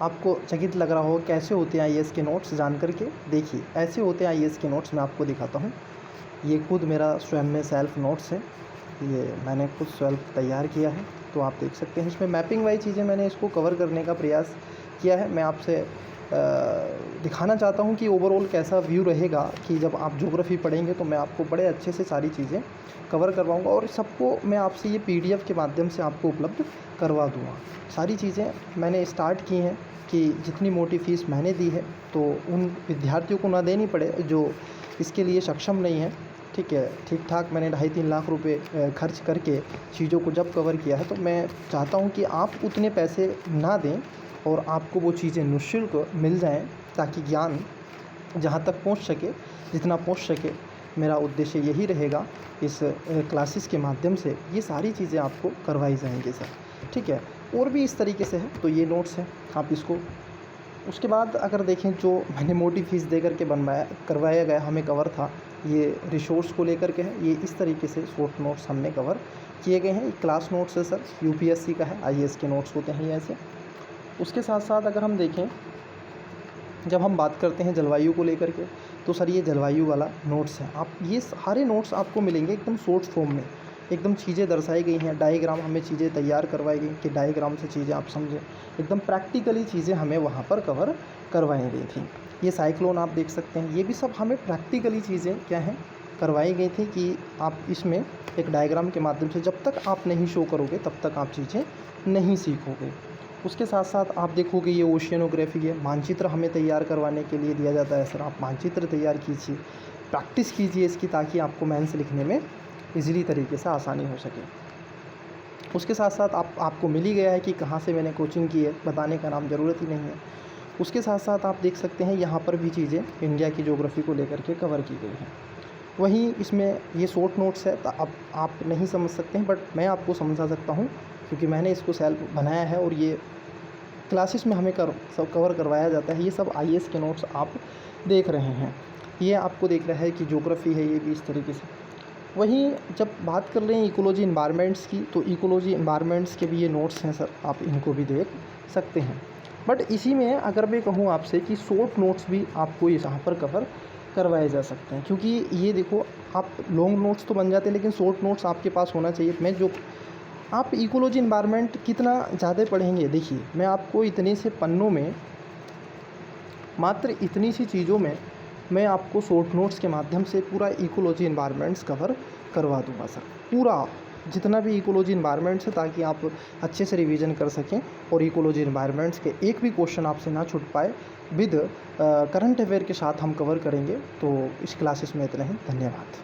आपको चकित लग रहा होगा कैसे होते हैं आईएएस के नोट्स जान कर के। देखिए ऐसे होते हैं आईएएस के नोट्स, मैं आपको दिखाता हूँ। ये खुद मेरा स्वयं में सेल्फ नोट्स है, ये मैंने खुद सेल्फ तैयार किया है। तो आप देख सकते हैं इसमें मैपिंग वाइज चीज़ें मैंने इसको कवर करने का प्रयास किया है। मैं आपसे दिखाना चाहता हूँ कि ओवरऑल कैसा व्यू रहेगा कि जब आप ज्योग्राफी पढ़ेंगे तो मैं आपको बड़े अच्छे से सारी चीज़ें कवर करवाऊँगा और सबको मैं आपसे ये पीडीएफ के माध्यम से आपको उपलब्ध करवा दूँगा। सारी चीज़ें मैंने स्टार्ट की हैं कि जितनी मोटी फ़ीस मैंने दी है तो उन विद्यार्थियों को ना देनी पड़े जो इसके लिए सक्षम नहीं है। ठीक है, ठीक ठाक मैंने 2.5-3 लाख रुपए खर्च करके चीज़ों को जब कवर किया है, तो मैं चाहता हूँ कि आप उतने पैसे ना दें और आपको वो चीज़ें निःशुल्क मिल जाएँ, ताकि ज्ञान जहाँ तक पहुँच सके, जितना पहुँच सके। मेरा उद्देश्य यही रहेगा, इस क्लासेस के माध्यम से ये सारी चीज़ें आपको करवाई जाएंगी सर। ठीक है, और भी इस तरीके से है। तो ये नोट्स हैं, आप इसको उसके बाद अगर देखें जो मैंने मोटी फ़ीस दे करके करवाया गया हमें कवर था, ये रिसोर्स को लेकर के है। ये इस तरीके से शॉर्ट नोट्स हमने कवर किए गए हैं। क्लास नोट्स है सर, यूपीएससी का है, आईएएस के नोट्स होते हैं ये ऐसे। उसके साथ साथ अगर हम देखें, जब हम बात करते हैं जलवायु को लेकर के, तो सर ये जलवायु वाला नोट्स है। आप ये सारे नोट्स आपको मिलेंगे एकदम शॉर्ट फॉर्म में, एकदम चीज़ें दर्शाई गई हैं, डायग्राम हमें चीज़ें तैयार करवाई गई कि डायग्राम से चीज़ें आप समझें। एकदम प्रैक्टिकली चीज़ें हमें वहाँ पर कवर करवाई गई थी। ये साइक्लोन आप देख सकते हैं, ये भी सब हमें प्रैक्टिकली चीज़ें क्या हैं करवाई गई थी कि आप इसमें एक डायग्राम के माध्यम से जब तक आप नहीं शो करोगे तब तक आप चीज़ें नहीं सीखोगे। उसके साथ साथ आप देखोगे ये ओशियनोग्राफी है, मानचित्र हमें तैयार करवाने के लिए दिया जाता है सर। आप मानचित्र तैयार कीजिए, प्रैक्टिस कीजिए इसकी, ताकि आपको मेंस लिखने में इजीली तरीके से आसानी हो सके। उसके साथ साथ आपको मिल ही गया है कि कहाँ से मैंने कोचिंग की है, बताने का नाम ज़रूरत ही नहीं है। उसके साथ साथ आप देख सकते हैं यहाँ पर भी चीज़ें इंडिया की ज्योग्राफी को लेकर के कवर की गई हैं। वहीं इसमें ये शॉर्ट नोट्स है, तो अब आप नहीं समझ सकते हैं, बट मैं आपको समझा सकता हूँ क्योंकि मैंने इसको सेल्फ बनाया है और ये क्लासेस में हमें सब कवर करवाया जाता है। ये सब आईएएस के नोट्स आप देख रहे हैं, ये आपको देख रहा है कि ज्योग्राफी है, ये भी इस तरीके से। वहीं जब बात कर रहे हैं इकोलॉजी इन्वायरमेंट्स की, तो इकोलॉजी इन्वायरमेंट्स के भी ये नोट्स हैं सर, आप इनको भी देख सकते हैं। बट इसी में अगर मैं कहूँ आपसे कि शॉर्ट नोट्स भी आपको यहाँ पर कवर करवाए जा सकते हैं, क्योंकि ये देखो आप लॉन्ग नोट्स तो बन जाते हैं लेकिन शॉर्ट नोट्स आपके पास होना चाहिए। मैं जो आप इकोलॉजी इन्वायरमेंट कितना ज़्यादा पढ़ेंगे, देखिए मैं आपको इतने से पन्नों में, मात्र इतनी सी चीज़ों में मैं आपको शॉर्ट नोट्स के माध्यम से पूरा इकोलॉजी इन्वायरमेंट्स कवर करवा दूंगा सर, पूरा जितना भी इकोलॉजी इन्वायरमेंट्स है, ताकि आप अच्छे से रिवीजन कर सकें और इकोलॉजी इन्वायरमेंट्स के एक भी क्वेश्चन आपसे ना छूट पाए। विद करंट अफेयर के साथ हम कवर करेंगे। तो इस क्लासेस में इतना ही, धन्यवाद।